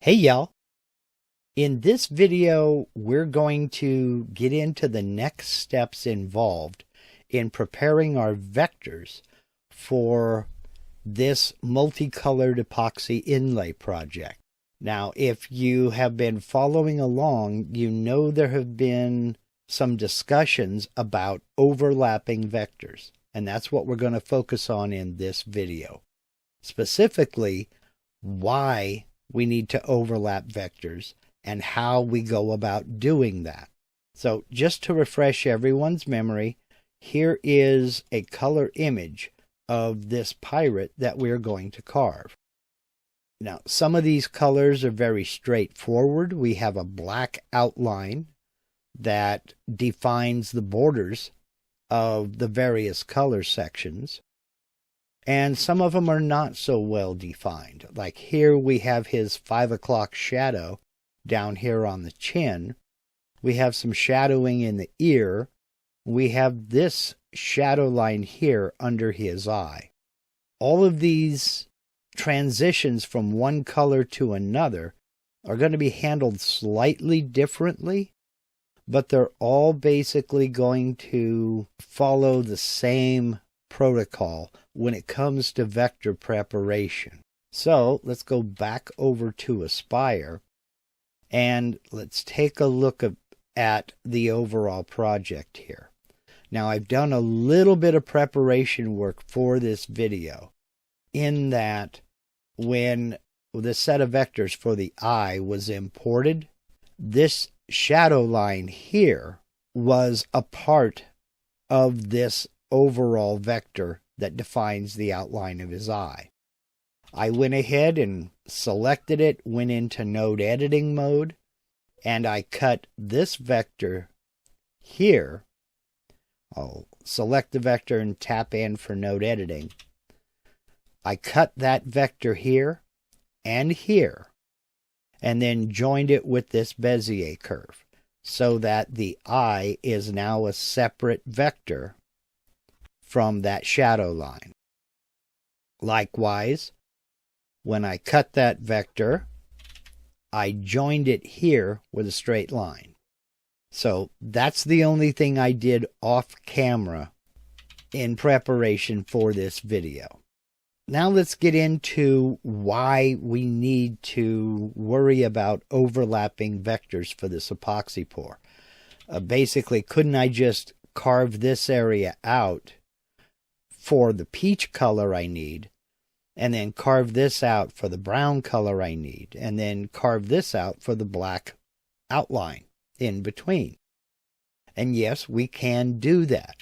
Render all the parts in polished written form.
Hey y'all! In this video, we're going to get into the next steps involved in preparing our vectors for this multicolored epoxy inlay project. Now, if you have been following along, you know there have been some discussions about overlapping vectors, and that's what we're going to focus on in this video. Specifically, why we need to overlap vectors and how we go about doing that. So just to refresh everyone's memory, here is a color image of this pirate that we're going to carve. Now, some of these colors are very straightforward. We have a black outline that defines the borders of the various color sections. And some of them are not so well defined. Like here we have his 5 o'clock shadow down here on the chin. We have some shadowing in the ear. We have this shadow line here under his eye. All of these transitions from one color to another are going to be handled slightly differently, but they're all basically going to follow the same protocol when it comes to vector preparation. So let's go back over to Aspire and let's take a look at the overall project here. Now, I've done a little bit of preparation work for this video in that when the set of vectors for the eye was imported, this shadow line here was a part of this overall vector that defines the outline of his eye. I went ahead and selected it, went into node editing mode, and I cut this vector here. I'll select the vector and tap in for node editing. I cut that vector here and here, and then joined it with this Bezier curve so that the eye is now a separate vector from that shadow line. Likewise, when I cut that vector, I joined it here with a straight line. So that's the only thing I did off camera in preparation for this video. Now let's get into why we need to worry about overlapping vectors for this epoxy pour. Basically, couldn't I just carve this area out for the peach color I need, and then carve this out for the brown color I need, and then carve this out for the black outline in between? And yes, we can do that.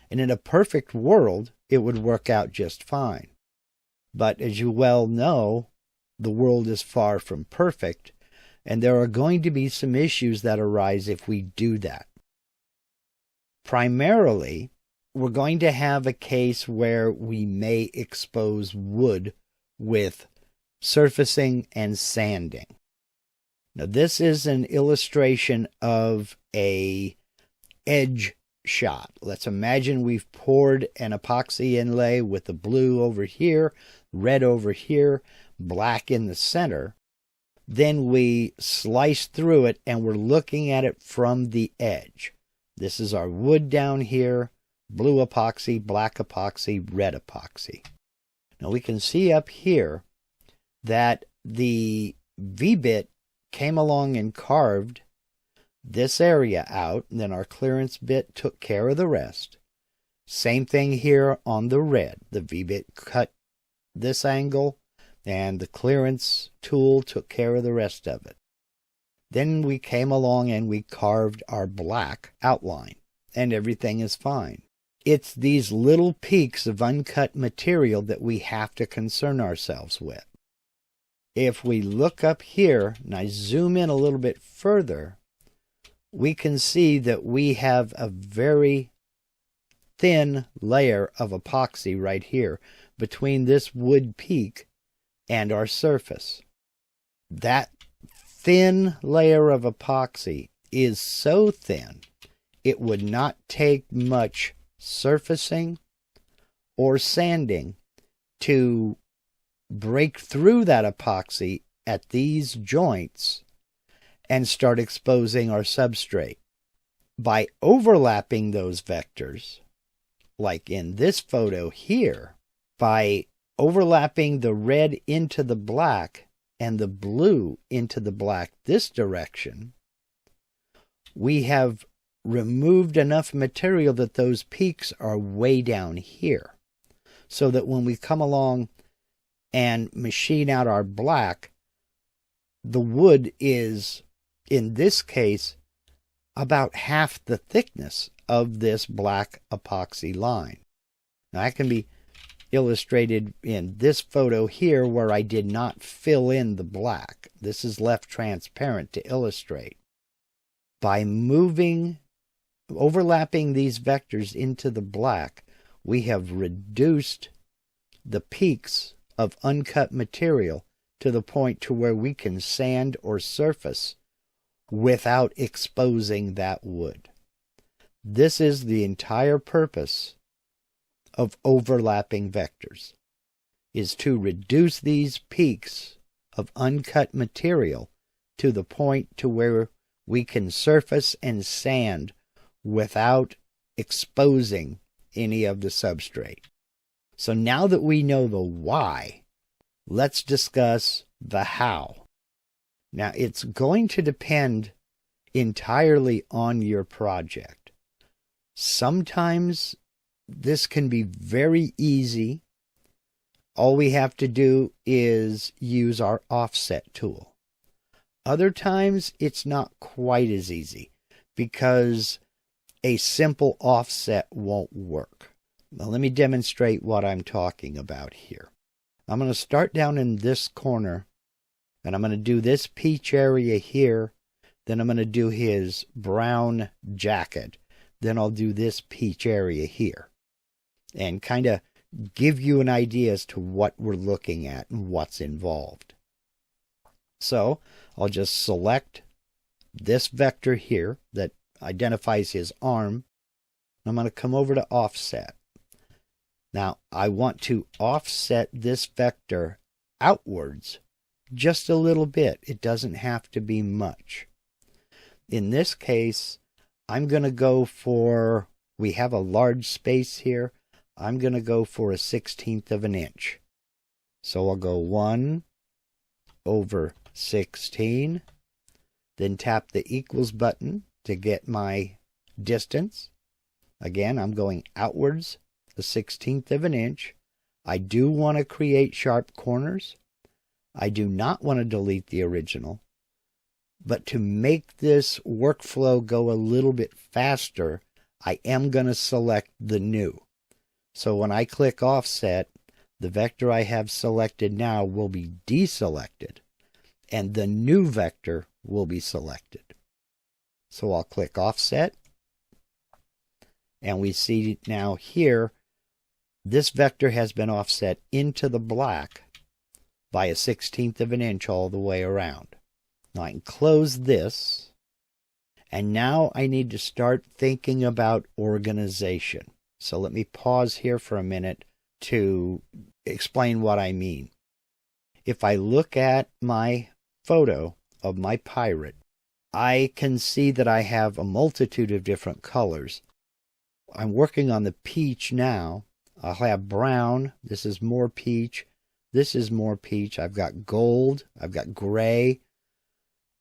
And in a perfect world, it would work out just fine. But as you well know, the world is far from perfect, and there are going to be some issues that arise if we do that. Primarily, we're going to have a case where we may expose wood with surfacing and sanding. Now, this is an illustration of a edge shot. Let's imagine we've poured an epoxy inlay with the blue over here, red over here, black in the center. Then we slice through it and we're looking at it from the edge. This is our wood down here. Blue epoxy, black epoxy, red epoxy. Now we can see up here that the V-bit came along and carved this area out, and then our clearance bit took care of the rest. Same thing here on the red. The V-bit cut this angle, and the clearance tool took care of the rest of it. Then we came along and we carved our black outline, and everything is fine. It's these little peaks of uncut material that we have to concern ourselves with. If we look up here, and I zoom in a little bit further, we can see that we have a very thin layer of epoxy right here between this wood peak and our surface. That thin layer of epoxy is so thin, it would not take much surfacing or sanding to break through that epoxy at these joints and start exposing our substrate. By overlapping those vectors, like in this photo here, by overlapping the red into the black and the blue into the black this direction, we have removed enough material that those peaks are way down here. So that when we come along and machine out our black, the wood is, in this case, about half the thickness of this black epoxy line. Now that can be illustrated in this photo here where I did not fill in the black. This is left transparent to illustrate. By overlapping these vectors into the black, we have reduced the peaks of uncut material to the point to where we can sand or surface without exposing that wood. This is the entire purpose of overlapping vectors, is to reduce these peaks of uncut material to the point to where we can surface and sand without exposing any of the substrate. So now that we know the why, let's discuss the how. Now, it's going to depend entirely on your project. Sometimes this can be very easy. All we have to do is use our offset tool. Other times, it's not quite as easy because a simple offset won't work. Now, let me demonstrate what I'm talking about here. I'm going to start down in this corner, and I'm going to do this peach area here. Then I'm going to do his brown jacket. Then I'll do this peach area here. And kind of give you an idea as to what we're looking at and what's involved. So I'll just select this vector here that identifies his arm. I'm going to come over to offset. Now I want to offset this vector outwards just a little bit. It doesn't have to be much. In this case, I'm going to go for, we have a large space here. I'm going to go for a 1/16 of an inch. So I'll go 1/16, then tap the equals button to get my distance. Again, I'm going outwards a 1/16 of an inch. I do want to create sharp corners. I do not want to delete the original. But to make this workflow go a little bit faster, I am going to select the new. So when I click offset, the vector I have selected now will be deselected, and the new vector will be selected. So I'll click offset, and we see now here, this vector has been offset into the black by a 1/16 of an inch all the way around. Now I can close this, and now I need to start thinking about organization. So let me pause here for a minute to explain what I mean. If I look at my photo of my pirate, I can see that I have a multitude of different colors. I'm working on the peach now. I'll have brown. This is more peach. This is more peach. I've got gold. I've got gray.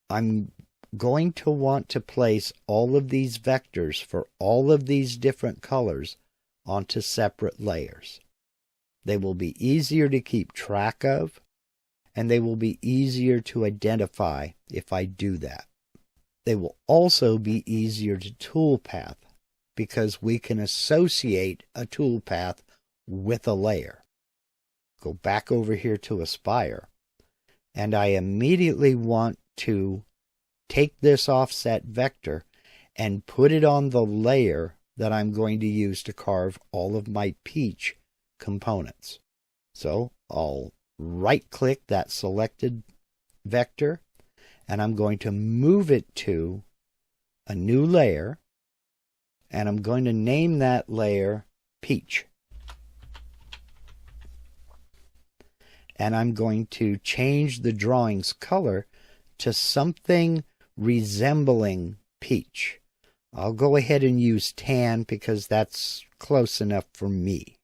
I'm going to want to place all of these vectors for all of these different colors onto separate layers. They will be easier to keep track of, and they will be easier to identify if I do that. They will also be easier to toolpath because we can associate a toolpath with a layer. Go back over here to Aspire, and I immediately want to take this offset vector and put it on the layer that I'm going to use to carve all of my peach components. So I'll right-click that selected vector, and I'm going to move it to a new layer, and I'm going to name that layer Peach. and I'm going to change the drawing's color to something resembling peach. I'll go ahead and use tan because that's close enough for me.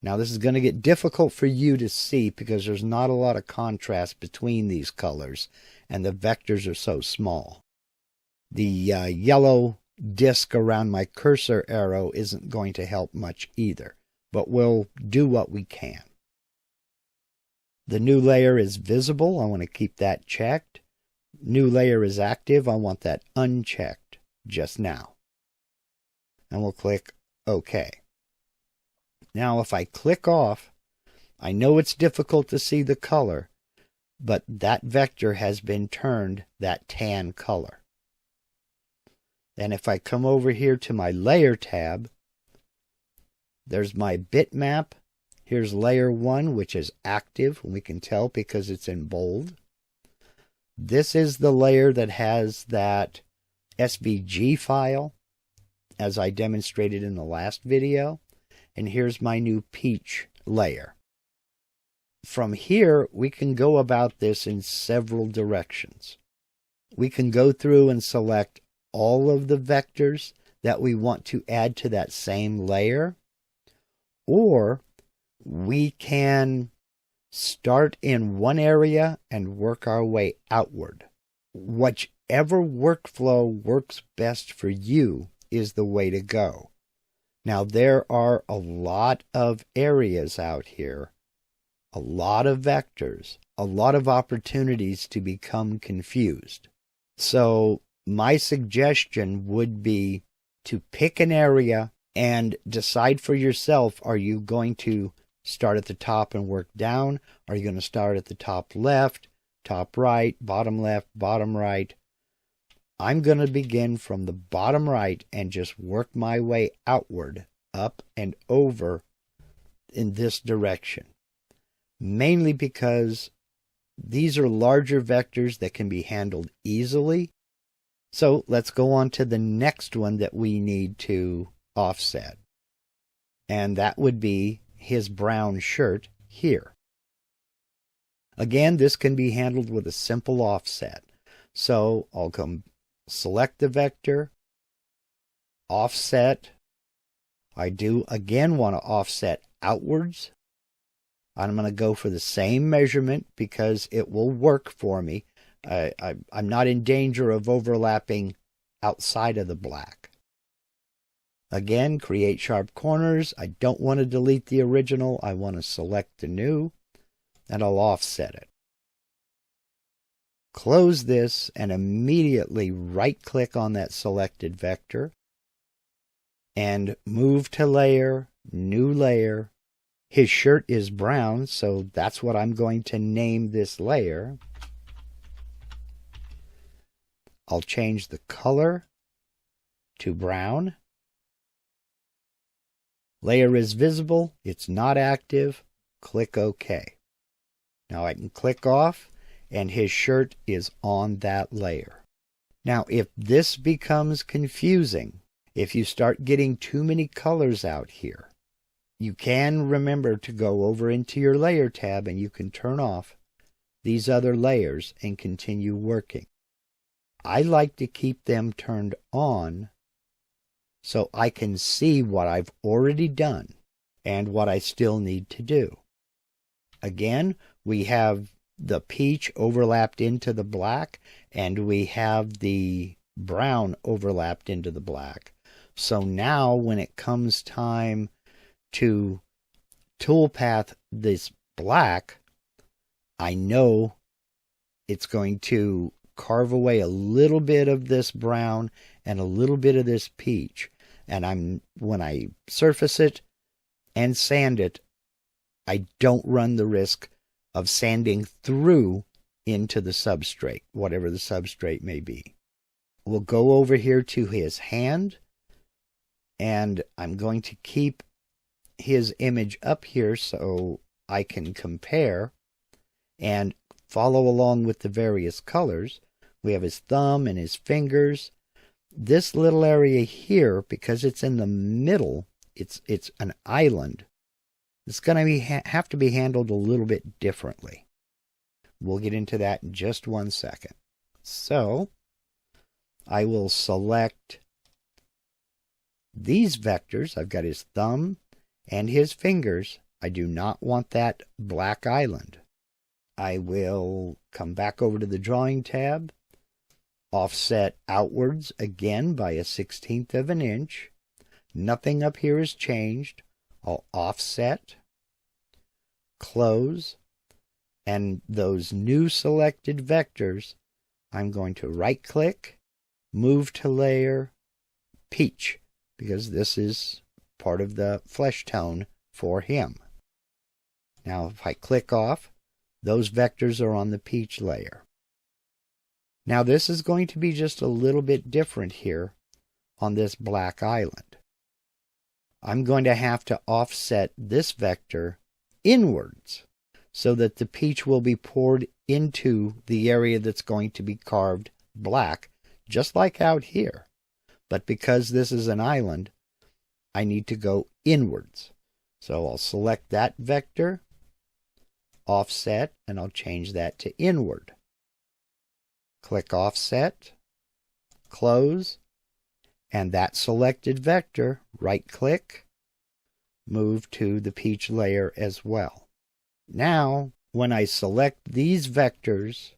Now this is going to get difficult for you to see because there's not a lot of contrast between these colors and the vectors are so small. The yellow disc around my cursor arrow isn't going to help much either, but we'll do what we can. The new layer is visible. I want to keep that checked. New layer is active. I want that unchecked just now. And we'll click OK. Now if I click off, I know it's difficult to see the color, but that vector has been turned that tan color. And if I come over here to my Layer tab, there's my bitmap. Here's Layer 1, which is active. We can tell because it's in bold. This is the layer that has that SVG file, as I demonstrated in the last video. And here's my new peach layer. From here, we can go about this in several directions. We can go through and select all of the vectors that we want to add to that same layer, or we can start in one area and work our way outward. Whichever workflow works best for you is the way to go. Now, there are a lot of areas out here, a lot of vectors, a lot of opportunities to become confused. So my suggestion would be to pick an area and decide for yourself, are you going to start at the top and work down? Are you going to start at the top left, top right, bottom left, bottom right? I'm going to begin from the bottom right and just work my way outward, up and over in this direction. Mainly because these are larger vectors that can be handled easily. So let's go on to the next one that we need to offset. And that would be his brown shirt here. Again, this can be handled with a simple offset. So I'll come select the vector, offset. I do again want to offset outwards. I'm going to go for the same measurement because it will work for me. I'm not in danger of overlapping outside of the black. Again, create sharp corners. I don't want to delete the original. I want to select the new, and I'll offset it. Close this and immediately right-click on that selected vector and move to Layer, New Layer. His shirt is brown, so that's what I'm going to name this layer. I'll change the color to brown. Layer is visible. It's not active. Click OK. Now I can click off, and his shirt is on that layer. Now, if this becomes confusing, if you start getting too many colors out here, you can remember to go over into your Layer tab and you can turn off these other layers and continue working. I like to keep them turned on so I can see what I've already done and what I still need to do. Again, we have the peach overlapped into the black, and we have the brown overlapped into the black. So now when it comes time to toolpath this black, I know it's going to carve away a little bit of this brown and a little bit of this peach. And when I surface it and sand it, I don't run the risk of sanding through into the substrate, whatever the substrate may be. We'll go over here to his hand, and I'm going to keep his image up here so I can compare and follow along with the various colors. We have his thumb and his fingers. This little area here, because it's in the middle, it's an island. It's going to have to be handled a little bit differently. We'll get into that in just 1 second. So I will select these vectors. I've got his thumb and his fingers. I do not want that black island. I will come back over to the drawing tab, offset outwards again by 1/16 of an inch. Nothing up here has changed. I'll offset, close, and those new selected vectors, I'm going to right-click, move to layer, peach, because this is part of the flesh tone for him. Now if I click off, those vectors are on the peach layer. Now this is going to be just a little bit different here on this black island. I'm going to have to offset this vector inwards so that the peach will be poured into the area that's going to be carved black, just like out here. But because this is an island, I need to go inwards. So I'll select that vector, offset, and I'll change that to inward. Click offset, close, and that selected vector, right-click, move to the peach layer as well. Now, when I select these vectors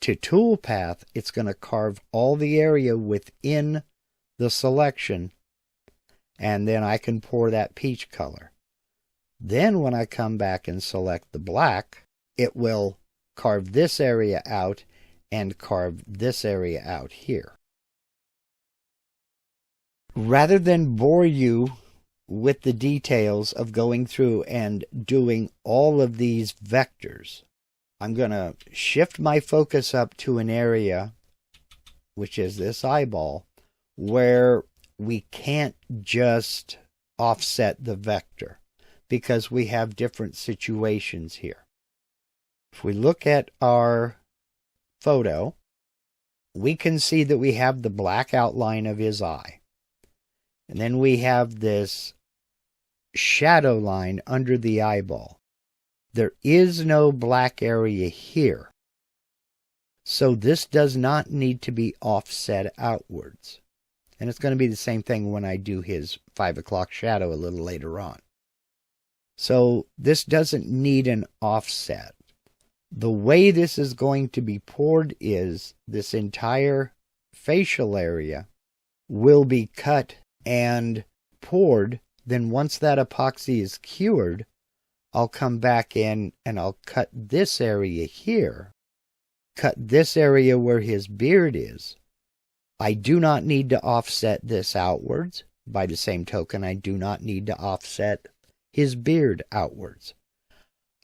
to toolpath, it's going to carve all the area within the selection, and then I can pour that peach color. Then when I come back and select the black, it will carve this area out and carve this area out here. Rather than bore you with the details of going through and doing all of these vectors, I'm going to shift my focus up to an area, which is this eyeball, where we can't just offset the vector because we have different situations here. If we look at our photo, we can see that we have the black outline of his eye. And then we have this shadow line under the eyeball. There is no black area here. So this does not need to be offset outwards. And it's going to be the same thing when I do his 5 o'clock shadow a little later on. So this doesn't need an offset. The way this is going to be poured is this entire facial area will be cut and poured. Then once that epoxy is cured, I'll come back in and I'll cut this area here, cut this area where his beard is. I do not need to offset this outwards. By the same token, I do not need to offset his beard outwards.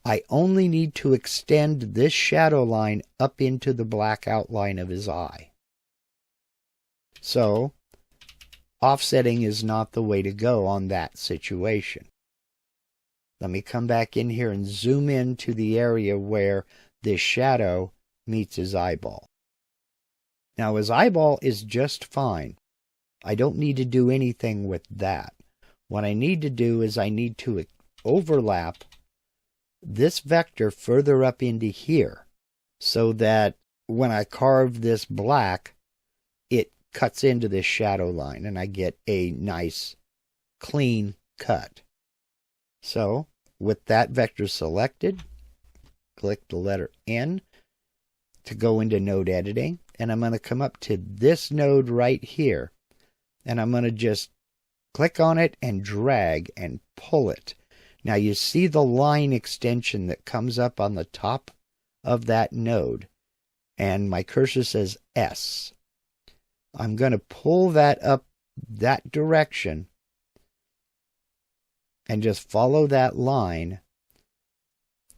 I only need to extend this shadow line up into the black outline of his eye. So, offsetting is not the way to go on that situation. Let me come back in here and zoom in to the area where this shadow meets his eyeball. Now his eyeball is just fine. I don't need to do anything with that. What I need to do is I need to overlap this vector further up into here so that when I carve this black, it cuts into this shadow line and I get a nice clean cut. So with that vector selected, click the letter N to go into node editing, and I'm going to come up to this node right here and I'm going to just click on it and drag and pull it. Now you see the line extension that comes up on the top of that node, and my cursor says S. I'm going to pull that up that direction and just follow that line,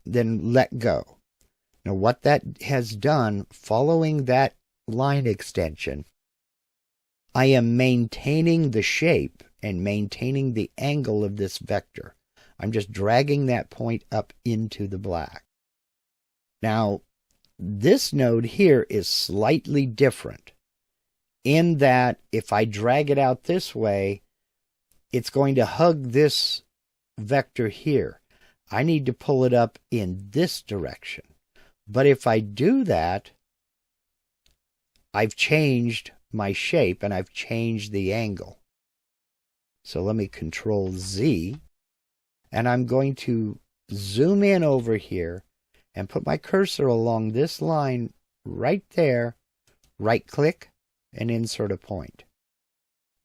then let go. Now what that has done, following that line extension, I am maintaining the shape and maintaining the angle of this vector. I'm just dragging that point up into the black. Now, this node here is slightly different in that if I drag it out this way, it's going to hug this vector here. I need to pull it up in this direction. But if I do that, I've changed my shape and I've changed the angle. So let me Control Z, and I'm going to zoom in over here and put my cursor along this line right there, right click, and insert a point.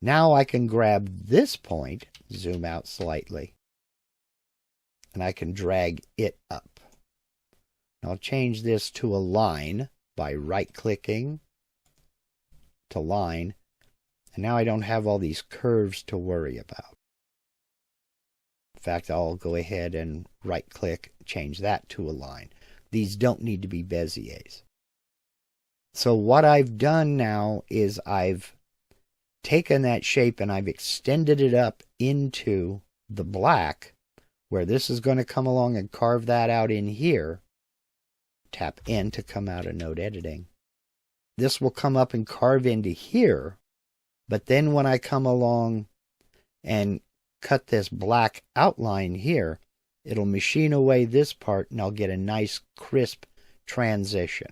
Now I can grab this point, zoom out slightly, and I can drag it up. I'll change this to a line by right-clicking to line, and now I don't have all these curves to worry about. In fact, I'll go ahead and right-click, change that to a line. These don't need to be Beziers. So what I've done now is I've taken that shape and I've extended it up into the black, where this is going to come along and carve that out in here. Tap N to come out of node editing. This will come up and carve into here, but then when I come along and cut this black outline here, it'll machine away this part and I'll get a nice crisp transition.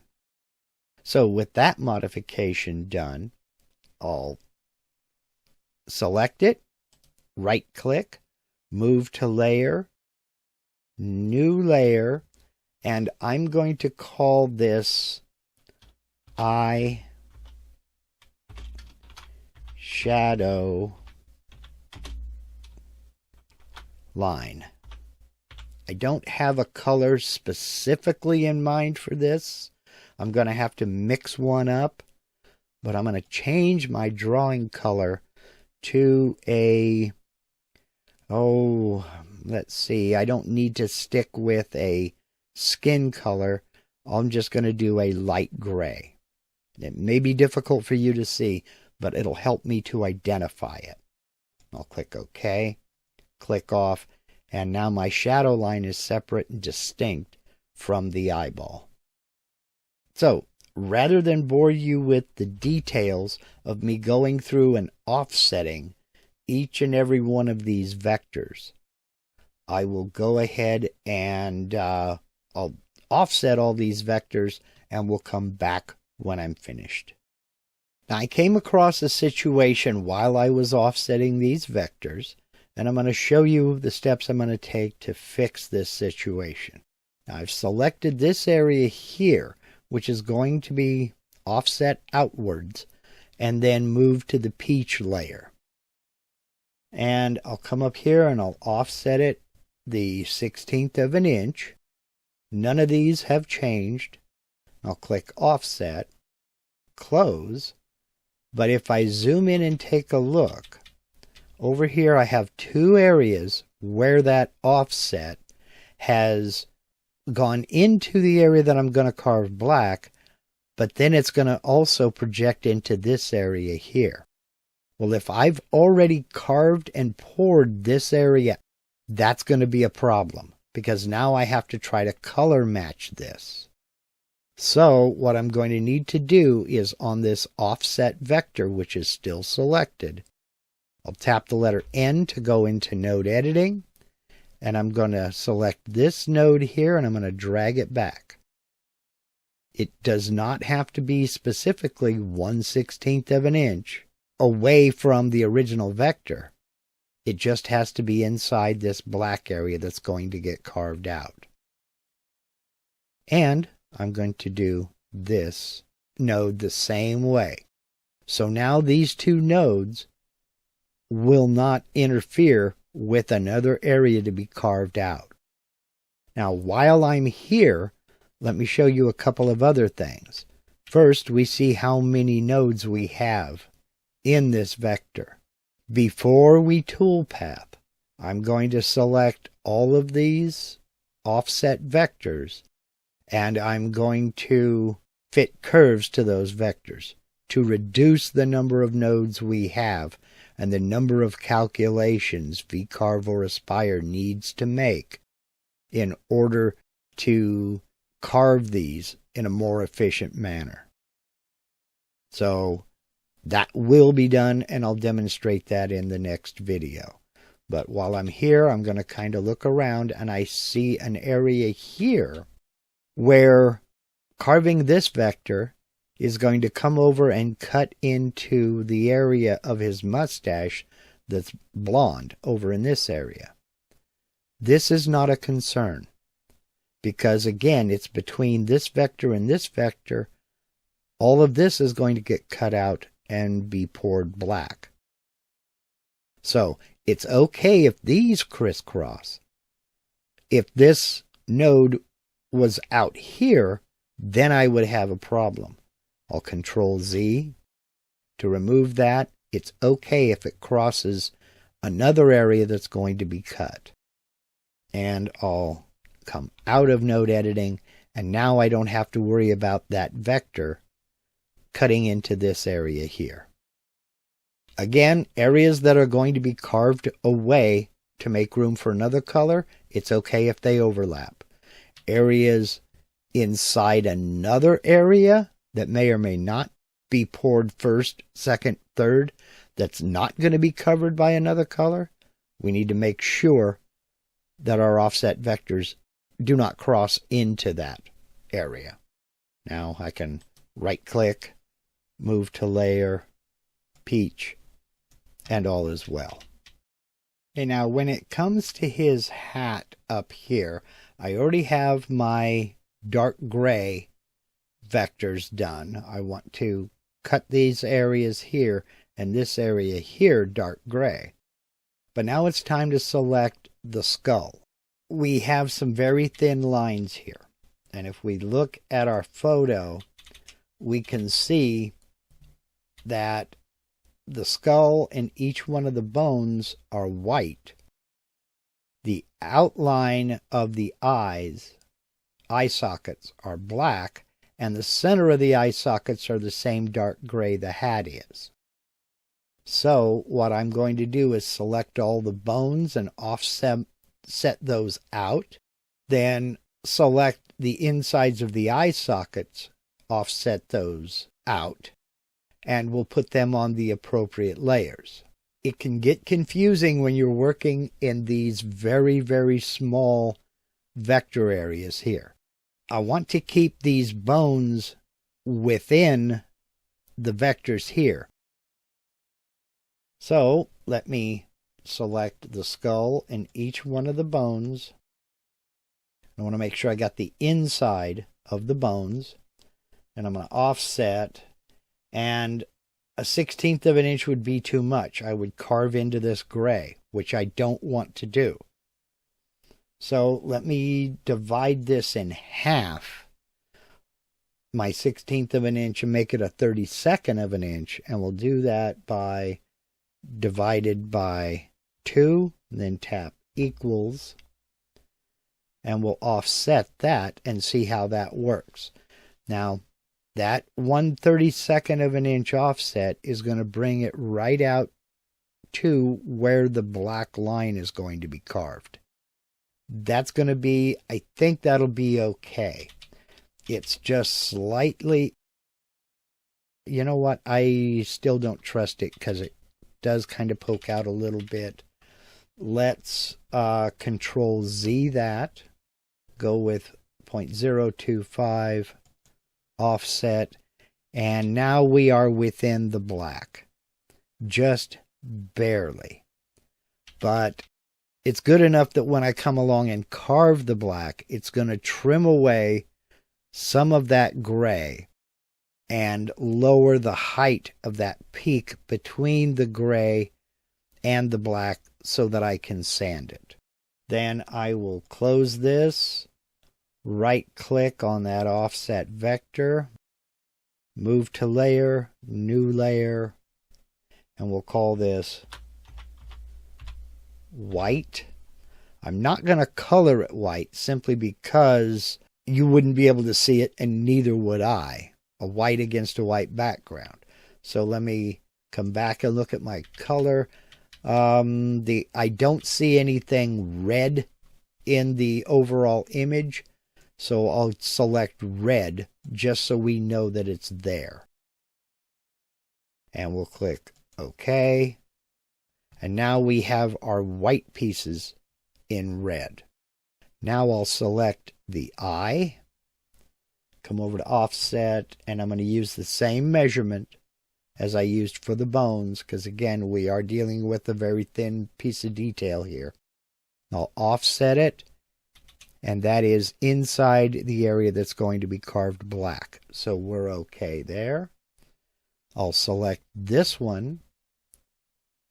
So with that modification done, I'll select it, right click, move to layer, new layer, and I'm going to call this eye shadow line. I don't have a color specifically in mind for this. I'm going to have to mix one up, but I'm going to change my drawing color to a, let's see, I don't need to stick with a skin color. I'm just going to do a light gray. It may be difficult for you to see, but it'll help me to identify it. I'll click OK, click off, and now my shadow line is separate and distinct from the eyeball. So, rather than bore you with the details of me going through and offsetting each and every one of these vectors, I will go ahead and I'll offset all these vectors and we'll come back when I'm finished. Now, I came across a situation while I was offsetting these vectors, and I'm going to show you the steps I'm going to take to fix this situation. Now, I've selected this area here, which is going to be offset outwards, and then move to the peach layer. And I'll come up here and I'll offset it the 1/16 of an inch. None of these have changed. I'll click Offset, Close. But if I zoom in and take a look, over here I have two areas where that offset has gone into the area that I'm going to carve black, but then it's going to also project into this area here. Well, if I've already carved and poured this area, that's going to be a problem, because now I have to try to color match this. So what I'm going to need to do is on this offset vector, which is still selected, I'll tap the letter N to go into node editing, and I'm going to select this node here and I'm going to drag it back. It does not have to be specifically 1/16 of an inch away from the original vector. It just has to be inside this black area that's going to get carved out. And I'm going to do this node the same way. So now these two nodes will not interfere with another area to be carved out. Now, while I'm here, let me show you a couple of other things. First, we see how many nodes we have in this vector. Before we toolpath, I'm going to select all of these offset vectors, and I'm going to fit curves to those vectors to reduce the number of nodes we have and the number of calculations VCarve or Aspire needs to make in order to carve these in a more efficient manner. So that will be done, and I'll demonstrate that in the next video. But while I'm here, I'm going to kind of look around, and I see an area here where carving this vector is going to come over and cut into the area of his mustache that's blonde over in this area. This is not a concern because, again, it's between this vector and this vector. All of this is going to get cut out and be poured black. So it's okay if these crisscross. If this node was out here, then I would have a problem. I'll Control Z to remove that. It's okay if it crosses another area that's going to be cut. And I'll come out of node editing, and now I don't have to worry about that vector cutting into this area here. Again, areas that are going to be carved away to make room for another color, it's okay if they overlap. Areas inside another area that may or may not be poured first, second, third, that's not going to be covered by another color, we need to make sure that our offset vectors do not cross into that area. Now I can right-click, move to Layer, Peach, and all is well. Okay, now when it comes to his hat up here, I already have my dark gray vectors done. I want to cut these areas here and this area here dark gray. But now it's time to select the skull. We have some very thin lines here. And if we look at our photo, we can see that the skull and each one of the bones are white. The outline of the eyes, eye sockets, are black, and the center of the eye sockets are the same dark gray the hat is. So what I'm going to do is select all the bones and offset those out. Then select the insides of the eye sockets, offset those out, and we'll put them on the appropriate layers. It can get confusing when you're working in these very, very small vector areas here. I want to keep these bones within the vectors here. So let me select the skull and each one of the bones. I want to make sure I got the inside of the bones, and I'm going to offset, and a 1/16 of an inch would be too much. I would carve into this gray, which I don't want to do. So let me divide this in half, my 1/16 of an inch, and make it a 32nd of an inch, and we'll do that by divided by 2, and then tap equals, and we'll offset that and see how that works. Now, that 1/32 of an inch offset is going to bring it right out to where the black line is going to be carved. That's going to be, I think that'll be okay. It's just slightly, you know what, I still don't trust it because it does kind of poke out a little bit. Let's Control Z that, go with 0.025 offset, and now we are within the black, just barely. But it's good enough that when I come along and carve the black, it's going to trim away some of that gray and lower the height of that peak between the gray and the black so that I can sand it. Then I will close this, right-click on that offset vector, move to Layer, New Layer, and we'll call this white. I'm not going to color it white simply because you wouldn't be able to see it, and neither would I. A white against a white background. So let me come back and look at my color. I don't see anything red in the overall image, so I'll select red just so we know that it's there. And we'll click OK. And now we have our white pieces in red. Now I'll select the eye, come over to offset, and I'm going to use the same measurement as I used for the bones, because again, we are dealing with a very thin piece of detail here. I'll offset it, and that is inside the area that's going to be carved black. So we're okay there. I'll select this one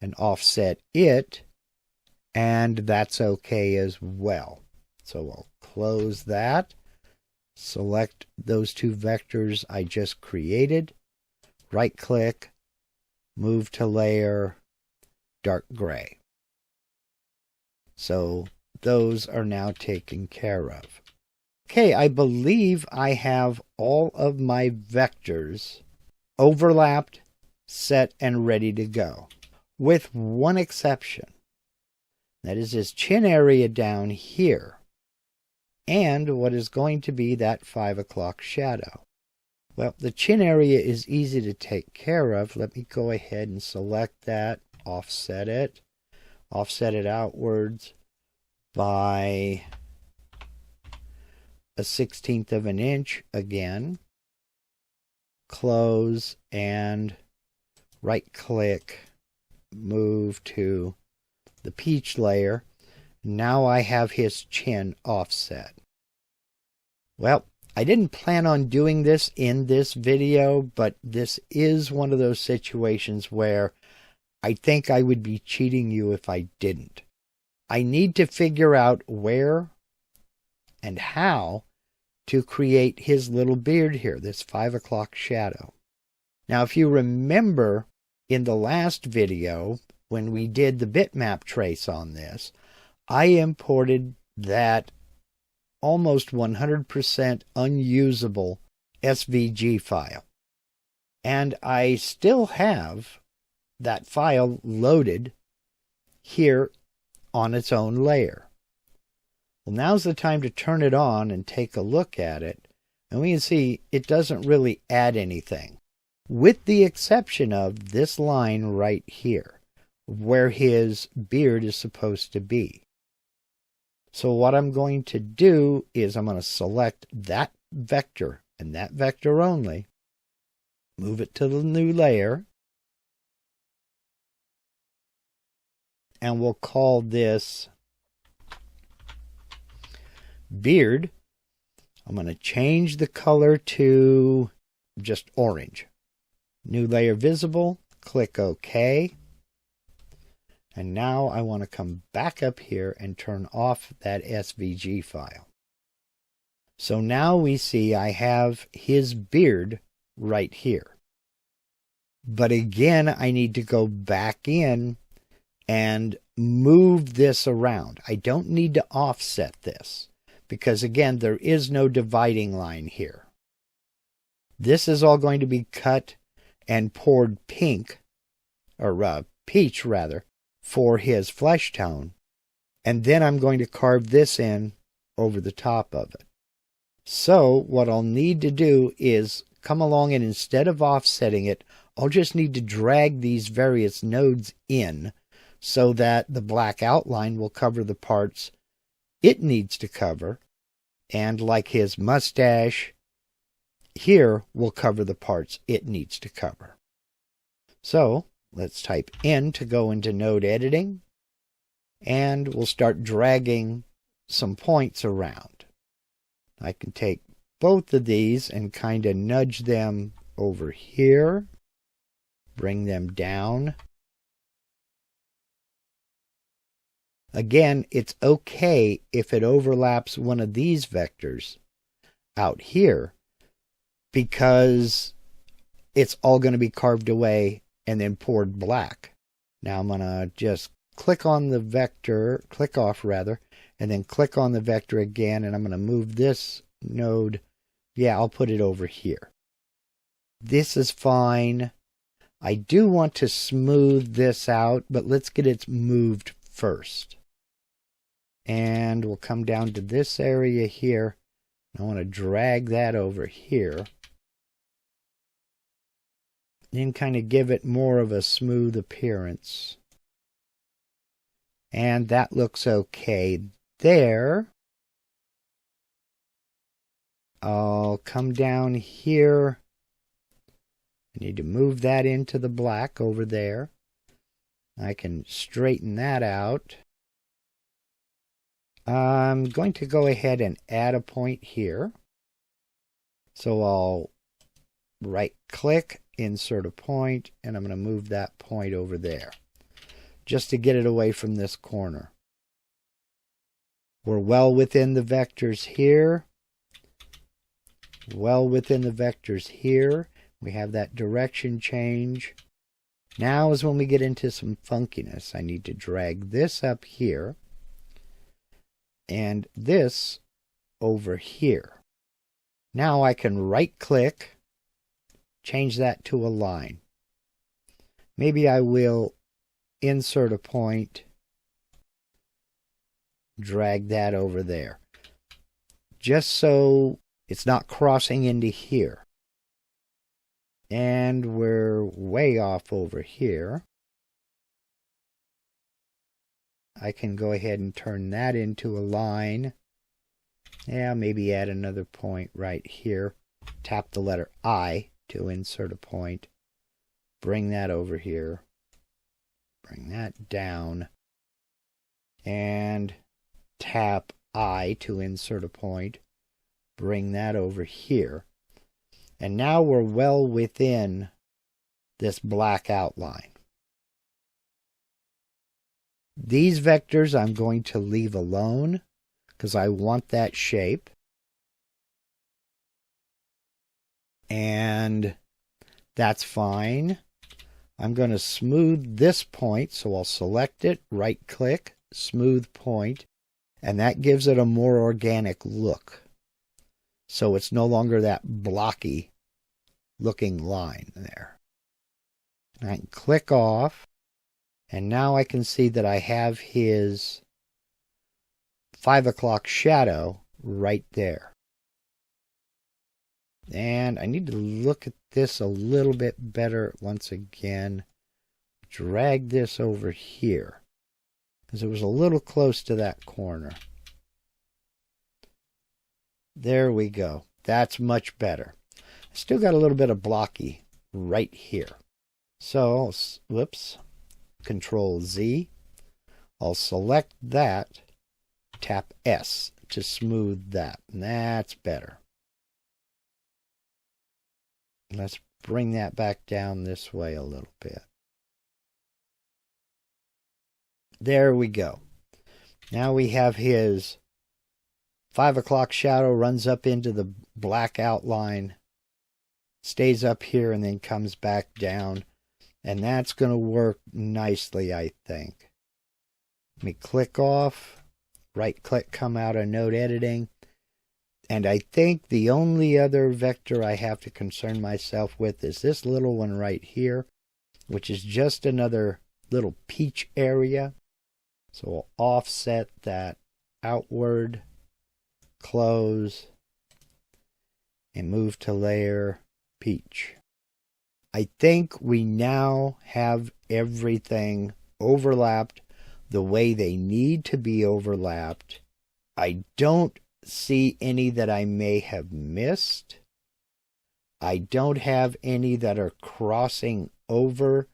and offset it, and that's okay as well. So I'll close that, select those two vectors I just created, right click, move to layer, dark gray. So those are now taken care of. Okay, I believe I have all of my vectors overlapped, set, and ready to go, with one exception. That is this chin area down here, and what is going to be that 5 o'clock shadow. Well, the chin area is easy to take care of. Let me go ahead and select that, offset it outwards by a 1/16 of an inch again. Close and right click, move to the peach layer. Now I have his chin offset. Well, I didn't plan on doing this in this video, but this is one of those situations where I think I would be cheating you if I didn't. I need to figure out where and how to create his little beard here, this 5 o'clock shadow. Now, if you remember in the last video, when we did the bitmap trace on this, I imported that almost 100% unusable SVG file. And I still have that file loaded here on its own layer. Well, now's the time to turn it on and take a look at it. And we can see it doesn't really add anything, with the exception of this line right here, where his beard is supposed to be. So what I'm going to do is I'm going to select that vector and that vector only, move it to the new layer, and we'll call this beard. I'm going to change the color to just orange. New layer visible, click OK. And now I want to come back up here and turn off that SVG file. So now we see I have his beard right here. But again, I need to go back in and move this around. I don't need to offset this, because again, there is no dividing line here. This is all going to be cut and poured pink, or peach rather, for his flesh tone, and then I'm going to carve this in over the top of it. So what I'll need to do is come along, and instead of offsetting it, I'll just need to drag these various nodes in so that the black outline will cover the parts it needs to cover, and like his mustache here will cover the parts it needs to cover. So let's type N to go into node editing, and we'll start dragging some points around. I can take both of these and kind of nudge them over here, bring them down. Again, it's okay if it overlaps one of these vectors out here, because it's all going to be carved away and then poured black. Now I'm going to just click on the vector, click off rather, and then click on the vector again, and I'm going to move this node. Yeah, I'll put it over here. This is fine. I do want to smooth this out, but let's get it moved first. And we'll come down to this area here. I want to drag that over here. Then kind of give it more of a smooth appearance. And that looks okay there. I'll come down here. I need to move that into the black over there. I can straighten that out. I'm going to go ahead and add a point here. So I'll right-click, insert a point, and I'm going to move that point over there, just to get it away from this corner. We're well within the vectors here. Well within the vectors here. We have that direction change. Now is when we get into some funkiness. I need to drag this up here and this over here. Now I can right-click, change that to a line. Maybe I will insert a point, drag that over there, just so it's not crossing into here. And we're way off over here. I can go ahead and turn that into a line. Yeah, maybe add another point right here. Tap the letter I to insert a point. Bring that over here. Bring that down. And tap I to insert a point. Bring that over here. And now we're well within this black outline. These vectors I'm going to leave alone because I want that shape. And that's fine. I'm going to smooth this point, so I'll select it, right-click, smooth point, and that gives it a more organic look. So it's no longer that blocky looking line there. And I can click off, and now I can see that I have his 5 o'clock shadow right there. And I need to look at this a little bit better once again. Drag this over here, because it was a little close to that corner. There we go. That's much better. I still got a little bit of blocky right here. So, whoops, Control Z. I'll select that, tap S to smooth that. And that's better. Let's bring that back down this way a little bit. There we go. Now we have his 5 o'clock shadow runs up into the black outline, stays up here, and then comes back down. And that's going to work nicely, I think. Let me click off, right-click, come out of node editing. And I think the only other vector I have to concern myself with is this little one right here, which is just another little peach area. So we'll offset that outward, close, and move to layer peach. I think we now have everything overlapped the way they need to be overlapped. I don't see any that I may have missed. I don't have any that are crossing over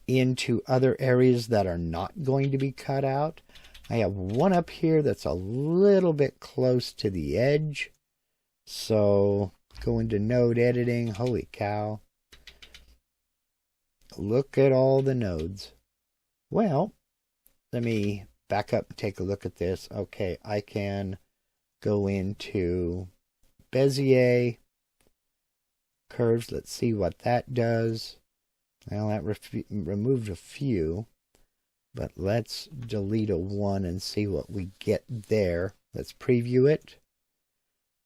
into other areas that are not going to be cut out. I have one up here that's a little bit close to the edge. So go into node editing. Holy cow. Look at all the nodes. Well, let me back up and take a look at this. Okay, I can go into Bezier Curves. Let's see what that does. Well, that removed a few, but let's delete a one and see what we get there. Let's preview it.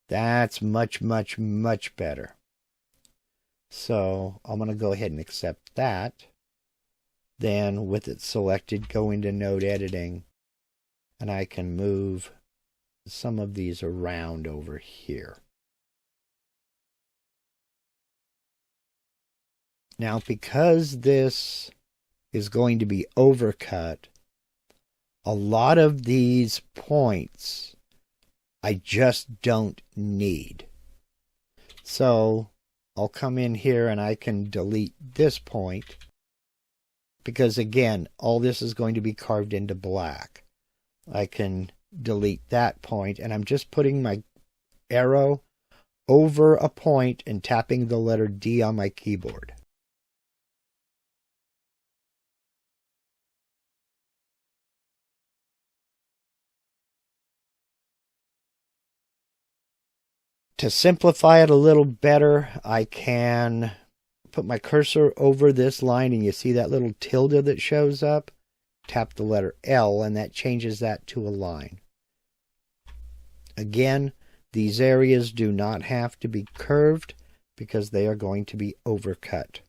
That's much, much, much better. So I'm going to go ahead and accept that. Then with it selected, go into node editing, and I can move some of these around over here. Now, because this is going to be overcut, a lot of these points I just don't need. So I'll come in here and I can delete this point, because again, all this is going to be carved into black. I can delete that point, and I'm just putting my arrow over a point and tapping the letter D on my keyboard. To simplify it a little better, I can put my cursor over this line, and you see that little tilde that shows up? Tap the letter L, and that changes that to a line. Again, these areas do not have to be curved because they are going to be overcut.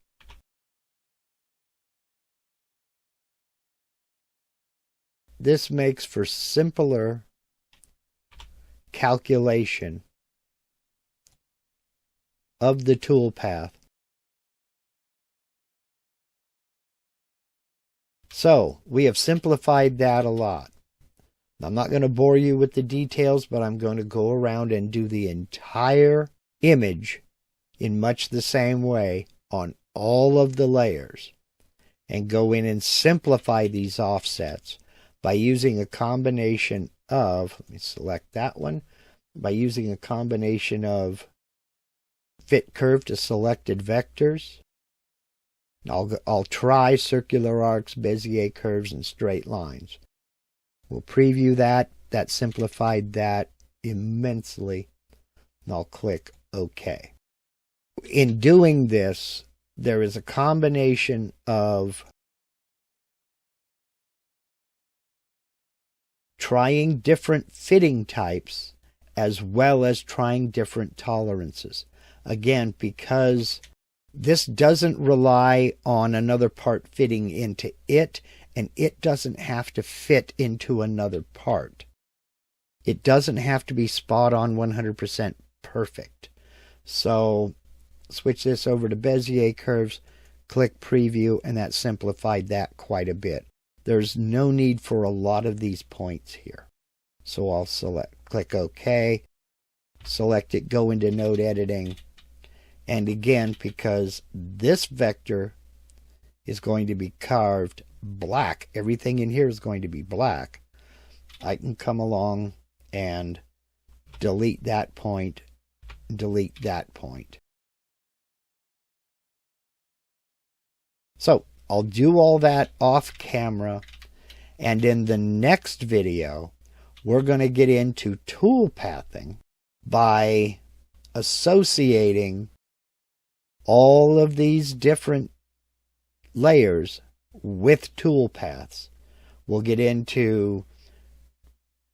This makes for simpler calculation of the toolpath. So, we have simplified that a lot. I'm not going to bore you with the details, but I'm going to go around and do the entire image in much the same way on all of the layers, and go in and simplify these offsets by using a combination of, let me select that one, by using a combination of fit curve to selected vectors. I'll try circular arcs, Bezier curves, and straight lines. We'll preview that. That simplified that immensely. And I'll click OK. In doing this, there is a combination of trying different fitting types as well as trying different tolerances. Again, because this doesn't rely on another part fitting into it, and it doesn't have to fit into another part. It doesn't have to be spot on 100% perfect. So switch this over to Bezier Curves, click Preview, and that simplified that quite a bit. There's no need for a lot of these points here. So I'll click OK, select it, go into node editing. And again, because this vector is going to be carved black, everything in here is going to be black, I can come along and delete that point, delete that point. So I'll do all that off camera, and in the next video, we're going to get into tool pathing by associating all of these different layers with tool paths. We'll get into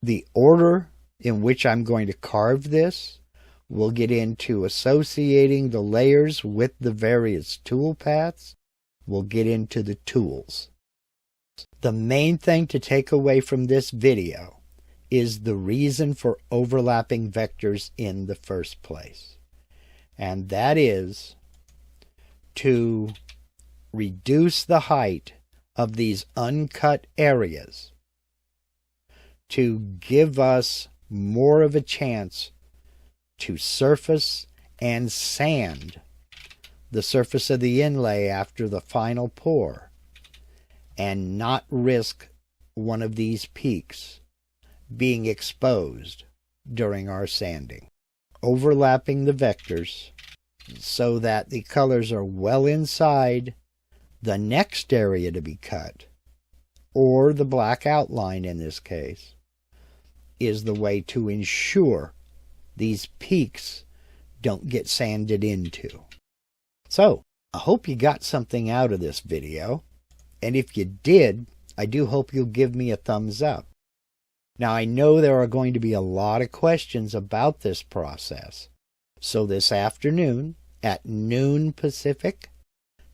the order in which I'm going to carve this. We'll get into associating the layers with the various tool paths. We'll get into the tools. The main thing to take away from this video is the reason for overlapping vectors in the first place. And that is to reduce the height of these uncut areas to give us more of a chance to surface and sand the surface of the inlay after the final pour, and not risk one of these peaks being exposed during our sanding. Overlapping the vectors so that the colors are well inside the next area to be cut, or the black outline in this case, is the way to ensure these peaks don't get sanded into. So, I hope you got something out of this video, and if you did, I do hope you'll give me a thumbs up. Now, I know there are going to be a lot of questions about this process, so this afternoon at noon Pacific,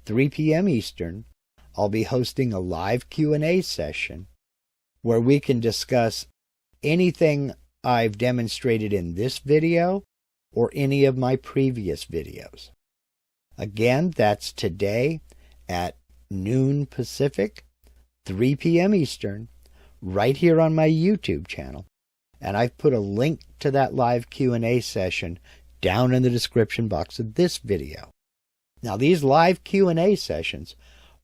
3 p.m. Eastern, I'll be hosting a live Q&A session where we can discuss anything I've demonstrated in this video or any of my previous videos. Again, that's today at noon Pacific, 3 p.m. Eastern, right here on my YouTube channel, and I've put a link to that live Q&A session down in the description box of this video. Now, these live Q&A sessions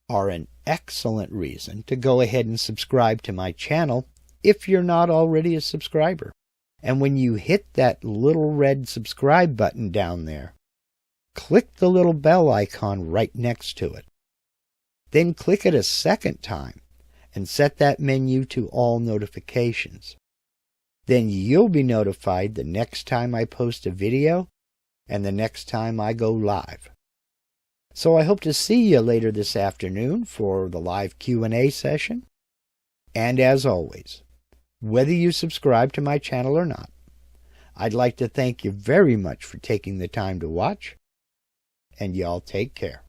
are an excellent reason to go ahead and subscribe to my channel if you're not already a subscriber. And when you hit that little red subscribe button down there, click the little bell icon right next to it. Then click it a second time and set that menu to all notifications. Then you'll be notified the next time I post a video and the next time I go live. So I hope to see you later this afternoon for the live Q&A session. And as always, whether you subscribe to my channel or not, I'd like to thank you very much for taking the time to watch, and y'all take care.